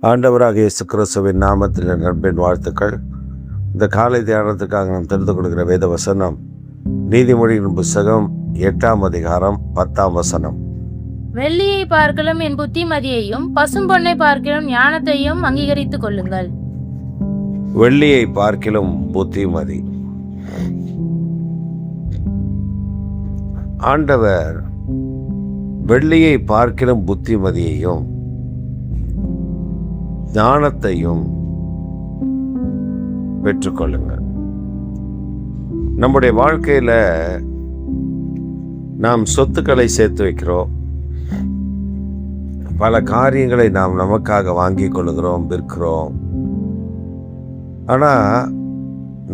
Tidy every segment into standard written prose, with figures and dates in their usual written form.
ஆண்டவராக இயேசு கிறிஸ்துவின் நாமத்தில் நண்பின் வாழ்த்துக்கள். இந்த காலை தியானத்துக்காக நாம் தெரிந்து கொடுக்கிற வேத வசனம் நீதிமொழியின் புஸ்தகம் 8ஆம் அதிகாரம் 10ஆம் வசனம். வெள்ளியை பார்க்கலும் என் புத்திமதியையும் பசும் பொன்னை பார்க்கலும் ஞானத்தையும் அங்கீகரித்துக் கொள்ளுங்கள். வெள்ளியை பார்க்கிலும் புத்திமதி. ஆண்டவர் வெள்ளியை பார்க்கிலும் புத்திமதியையும் ஞானத்தையும் பெற்றுக்கொள்ளுங்கள். நம்முடைய வாழ்க்கையில நாம் சொத்துக்களை சேர்த்து வைக்கிறோம். பல காரியங்களை நாம் நமக்காக வாங்கி கொள்ளுகிறோம், விற்கிறோம். ஆனா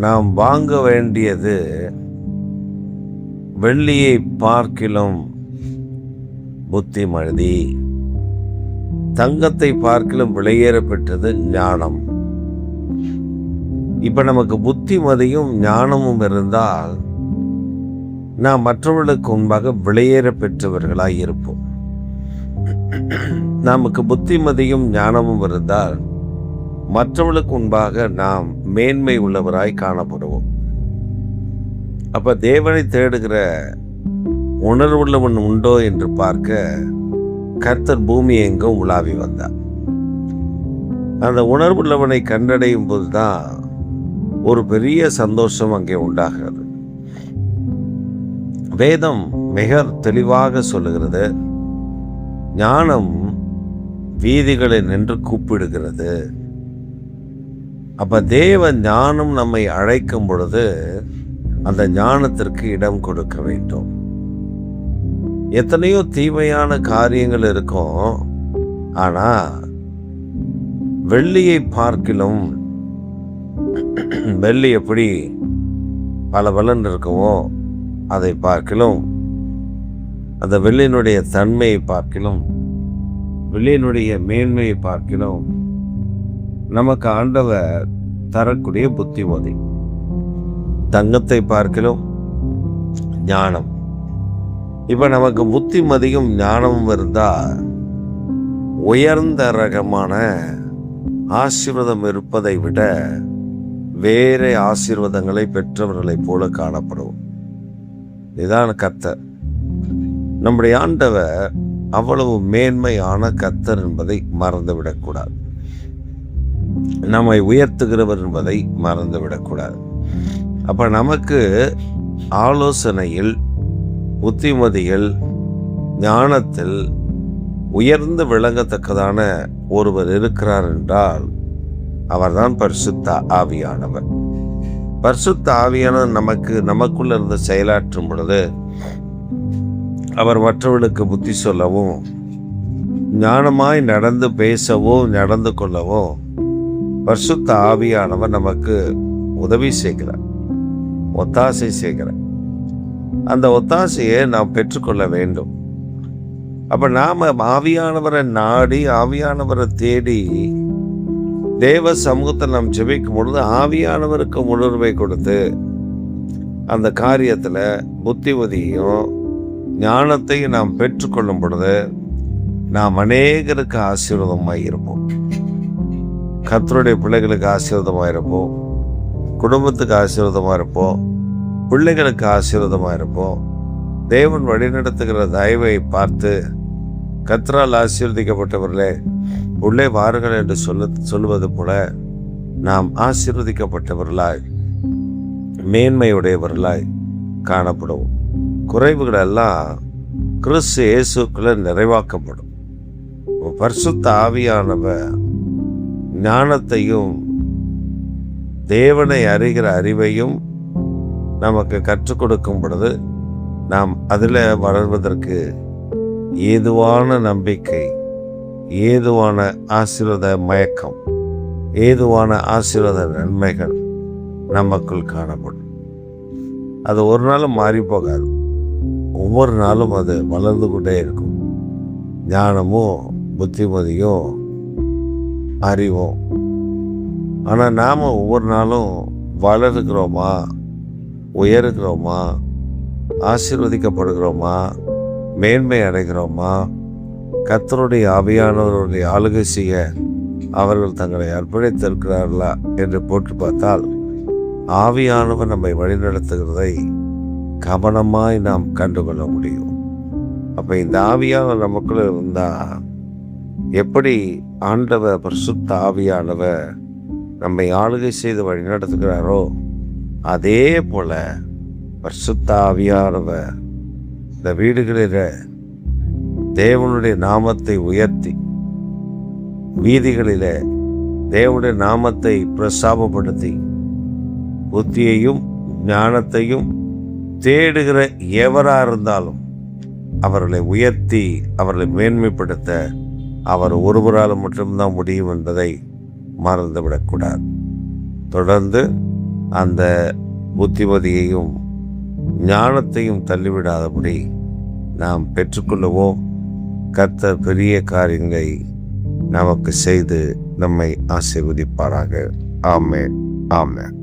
நாம் வாங்க வேண்டியது வெள்ளியை பார்க்கிலும் புத்திமதி, தங்கத்தை பார்க்கிலும் விலையேற பெற்றது ஞானம். இப்ப நமக்கு புத்திமதியும் ஞானமும் இருந்தால் நாம் மற்றவர்களுக்கு முன்பாக விலையேற பெற்றவர்களாய் இருப்போம். நமக்கு புத்திமதியும் ஞானமும் இருந்தால் மற்றவர்களுக்கு முன்பாக நாம் மேன்மை உள்ளவராய் காணப்படுவோம். அப்ப தேவனை தேடுகிற உணர்வுள்ளவன் உண்டோ என்று பார்க்க கர்த்தர் பூமி எங்கும் உலாவி வந்தார். அந்த உணர்வுள்ளவனை கண்டடையும் போதுதான் ஒரு பெரிய சந்தோஷம் அங்கே உண்டாகிறது. வேதம் மிக தெளிவாக சொல்லுகிறது, ஞானம் வீதிகளில் நின்று கூப்பிடுகிறது. அப்ப தேவ ஞானம் நம்மை அழைக்கும் பொழுது அந்த ஞானத்திற்கு இடம் கொடுக்க வேண்டும். எத்தனையோ தீமையான காரியங்கள் இருக்கும். ஆனா வெள்ளியை பார்க்கிலும், வெள்ளி எப்படி பல பலன் இருக்குமோ அதை பார்க்கிலும், அந்த வெள்ளியினுடைய தன்மையை பார்க்கிலும், வெள்ளியினுடைய மேன்மையை பார்க்கிலும் நமக்கு ஆண்டவர் தரக்கூடிய புத்திமதி. தங்கத்தை பார்க்கிலும் ஞானம். இப்ப நமக்கு புத்திமதியும் ஞானமும் இருந்தா உயர்ந்த ரகமான ஆசீர்வாதம் இருப்பதை விட வேற ஆசீர்வாதங்களை பெற்றவர்களை போல காணப்படும். இதான் கர்த்தர். நம்முடைய ஆண்டவர் அவ்வளவு மேன்மையான கர்த்தர் என்பதை மறந்துவிடக்கூடாது. நம்மை உயர்த்துகிறவர் என்பதை மறந்துவிடக்கூடாது. அப்ப நமக்கு ஆலோசனையில், புத்திமதியில், ஞானத்தில் உயர்ந்து விளங்கத்தக்கதான ஒருவர் இருக்கிறார் என்றால் அவர்தான் பரிசுத்த ஆவியானவர். பரிசுத்த ஆவியானவர் நமக்குள்ள இருந்து செயலாற்றும் பொழுது அவர் மற்றவர்களுக்கு புத்தி சொல்லவும், ஞானமாய் நடந்து பேசவும், நடந்து கொள்ளவும் பரிசுத்த ஆவியானவர் நமக்கு உதவி செய்கிறார், ஒத்தாசை செய்கிறார். அந்த ஒத்தாசையை நாம் பெற்றுக்கொள்ள வேண்டும். அப்ப நாம ஆவியானவரை நாடி, ஆவியானவரை தேடி தேவ சமூகத்தை நாம் ஜெபிக்கும் பொழுது ஆவியானவருக்கு உணர்வை கொடுத்து அந்த காரியத்துல புத்திமதியையும் ஞானத்தையும் நாம் பெற்றுக்கொள்ளும் பொழுது நாம் அநேகருக்கு ஆசீர்வாதமாய் இருப்போம். கர்த்தருடைய பிள்ளைகளுக்கு ஆசீர்வாதமாக இருப்போம், குடும்பத்துக்கு ஆசீர்வாதமாக இருப்போம், பிள்ளைகளுக்கு ஆசீர்வாதமாக இருப்போம். தேவன் வழிநடத்துகிற தயவை பார்த்து கர்த்தரால் ஆசீர்வதிக்கப்பட்டவர்களே உள்ளே வாருங்கள் என்று சொல்லுவது போல நாம் ஆசீர்வதிக்கப்பட்டவர்களாய், மேன்மையுடையவர்களாய் காணப்படுவோம். குறைவுகள் எல்லாம் கிறிஸ்து இயேசுக்குள்ள நிறைவாக்கப்படும். பரிசுத்த ஆவியானவர் ஞானத்தையும் தேவனை அறிகிற அறிவையும் நமக்கு கற்றுக் கொடுக்கும் பொழுது நாம் அதில் வளர்வதற்கு ஏதுவான நம்பிக்கை, ஏதுவான ஆசீர்வாத மயக்கம், ஏதுவான ஆசீர்வாத நன்மைகள் நமக்குள் காணப்படும். அது ஒரு நாளும் மாறி போகாது. ஒவ்வொரு நாளும் அது வளர்ந்து கொண்டே இருக்கும். ஞானமும் புத்திமதியும் அறிவும். ஆனால் நாம் ஒவ்வொரு நாளும் வளருகிறோமா, உயருகிறோமா, ஆசீர்வதிக்கப்படுகிறோமா, மேன்மை அடைகிறோமா, கர்த்தருடைய ஆவியானவருடைய ஆளுகை செய்ய அவர்கள் தங்களை அர்ப்பணித்திருக்கிறார்களா என்று போட்டு பார்த்தால் ஆவியானவர் நம்மை வழிநடத்துகிறதை கவனமாய் நாம் கண்டுகொள்ள முடியும். அப்போ இந்த ஆவியானவர் நமக்குள்ள இருந்தால் எப்படி ஆண்டவர் பரிசுத்த ஆவியானவர் நம்மை ஆளுகை செய்து வழிநடத்துகிறாரோ அதே போல பரிசுத்த ஆவியானவர் இந்த வீடுகளில் தேவனுடைய நாமத்தை உயர்த்தி வீதிகளில் தேவனுடைய நாமத்தை பிரஸ்தாபப்படுத்தி புத்தியையும் ஞானத்தையும் தேடுகிற எவராக இருந்தாலும் அவர்களை உயர்த்தி அவர்களை மேன்மைப்படுத்த அவர் ஒருவரால் மட்டும்தான் முடியும் என்பதை மறந்துவிடக்கூடாது. தொடர்ந்து அந்த புத்திமதியையும் ஞானத்தையும் தள்ளிவிடாதபடி நாம் பெற்றுக்கொள்ளுவோம். கர்த்தர் பெரிய காரியங்களை நமக்கு செய்து நம்மை ஆசீர்வதிப்பாராக. ஆமென், ஆமென்.